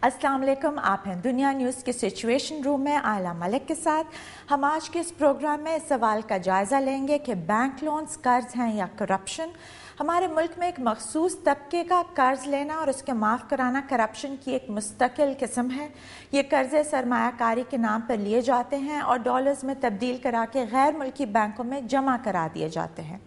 अस्सलाम वालेकुम, आप हैं दुनिया न्यूज़ के सिचुएशन रूम में आयला मलिक के साथ। हम आज के इस प्रोग्राम में इस सवाल का जायज़ा लेंगे कि बैंक लोन्स कर्ज हैं या करप्शन। हमारे मुल्क में एक मखसूस तबके का कर्ज लेना और उसके माफ़ कराना करप्शन की एक मुस्तकिल किस्म है। ये कर्जे सरमायाकारी के नाम पर लिए जाते हैं और डॉलर्स में तब्दील करा के गैर मुल्की बैंकों में जमा करा दिए जाते हैं।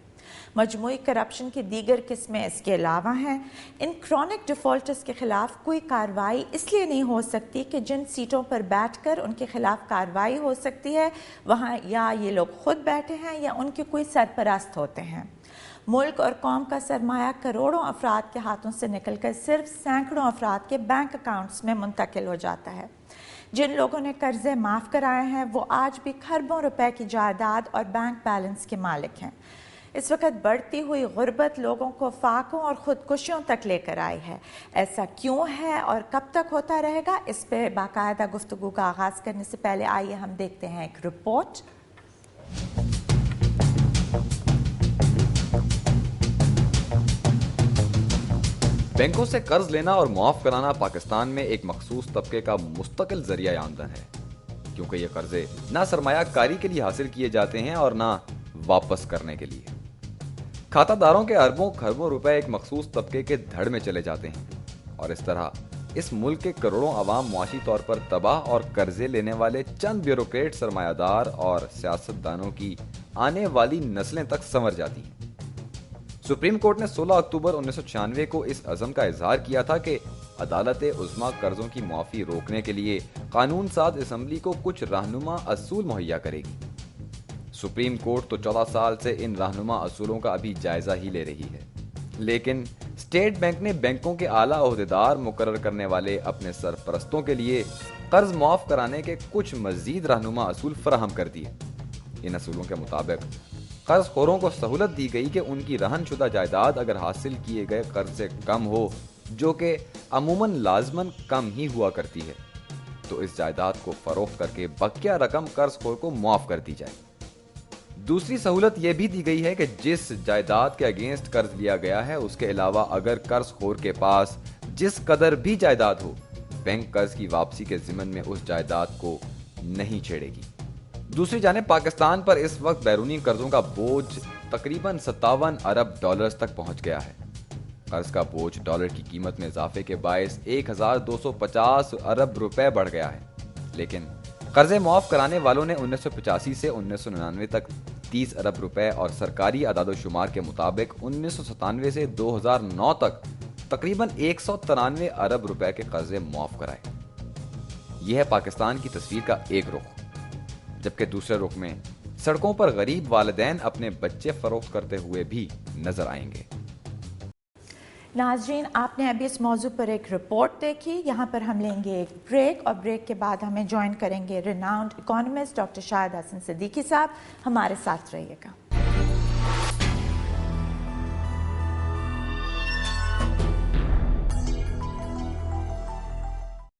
मजमूई करप्शन की दीगर किस्में इसके अलावा हैं। इन क्रॉनिक डिफ़ॉल्टर्स के खिलाफ कोई कार्रवाई इसलिए नहीं हो सकती कि जिन सीटों पर बैठकर उनके खिलाफ कार्रवाई हो सकती है वहाँ या ये लोग खुद बैठे हैं या उनके कोई सरपरस्त होते हैं। मुल्क और कौम का सरमाया करोड़ों अफराद के हाथों से निकलकर सिर्फ सैकड़ों अफराद के बैंक अकाउंट्स में मुंतकिल हो जाता है। जिन लोगों ने कर्जे माफ़ कराए हैं वो आज भी खरबों रुपए की जायदाद और बैंक बैलेंस के मालिक हैं। इस वक्त बढ़ती हुई गुर्बत लोगों को फाकों और ख़ुदकुशियों तक लेकर आई है। ऐसा क्यों है और कब तक होता रहेगा, इस पर बाकायदा गुफ्तगू का आगाज़ करने से पहले आइए हम देखते हैं एक रिपोर्ट। बैंकों से कर्ज लेना और मुआफ कराना पाकिस्तान में एक मखसूस तबके का मुस्तकिल जरिया आमदन है, क्योंकि ये कर्जे ना सरमायाकारी के लिए हासिल किए जाते हैं और ना वापस करने के लिए। खातादारों के अरबों खरबों रुपए एक मखसूस तबके के धड़ में चले जाते हैं और इस तरह इस मुल्क के करोड़ों अवाम मुआशी तौर पर तबाह और कर्जे लेने वाले चंद ब्यूरोक्रेट सरमायादार और सियासतदानों की आने वाली नस्लें तक संवर जाती हैं। सुप्रीम कोर्ट ने 16 अक्टूबर 1996 को इस अज़म का इजहार किया था कि अदालत-ए-उज़्मा कर्जों की मुआफ़ी रोकने के लिए कानून साज असम्बली को कुछ रहनुमा असूल मुहैया करेगी। सुप्रीम कोर्ट तो 14 साल से इन रहनुमा असूलों का अभी जायजा ही ले रही है, लेकिन स्टेट बैंक ने बैंकों के आला ओहदेदार मुकर्रर करने वाले अपने सरपरस्तों के लिए कर्ज मुआफ कराने के कुछ मजीद रहनुमा असूल फराहम कर दिए। इन असूलों के मुताबिक कर्जखोरों को सहूलत दी गई कि उनकी रहनशुदा जायदाद अगर हासिल किए गए कर्ज से कम हो, जो कि अमूमन लाजमन कम ही हुआ करती है, तो इस जायदाद को फरोख्त करके बकिया रकम कर्जखोर को मुआफ कर दी जाए। दूसरी सहूलत यह भी दी गई है कि जिस जायदाद के अगेंस्ट कर्ज लिया गया है उसके अलावा अगर कर्जखोर के पास जिस कदर भी जायदाद हो, बैंक कर्ज की वापसी के जिम्मन में उस जायदाद को नहीं छेड़ेगी। दूसरी जानिब पाकिस्तान पर इस वक्त बैरूनी कर्जों का बोझ तकरीबन 57 अरब डॉलर्स तक पहुंच गया है। कर्ज का बोझ डॉलर की कीमत में इजाफे के बायस 1250 अरब रुपए बढ़ गया है, लेकिन कर्जे मुआफ कराने वालों ने 1985 से 1999 तक 30 अरब रुपए और सरकारी आदादोशुमार के मुताबिक 1997 से 2009 तक तकरीबन 193 अरब रुपए के कर्जे मुआफ कराए। यह है पाकिस्तान की तस्वीर का एक रुख, जबकि दूसरे रुख में सड़कों पर गरीब वालिदैन अपने बच्चे फरोख्त करते हुए भी नजर आएंगे। नाज़रीन, आपने अभी इस मौजू पर एक रिपोर्ट देखी। यहाँ पर हम लेंगे एक ब्रेक और ब्रेक के बाद हमें ज्वाइन करेंगे renowned economist doctor Shahid Hasan Siddiqui साहब। हमारे साथ रहिएगा।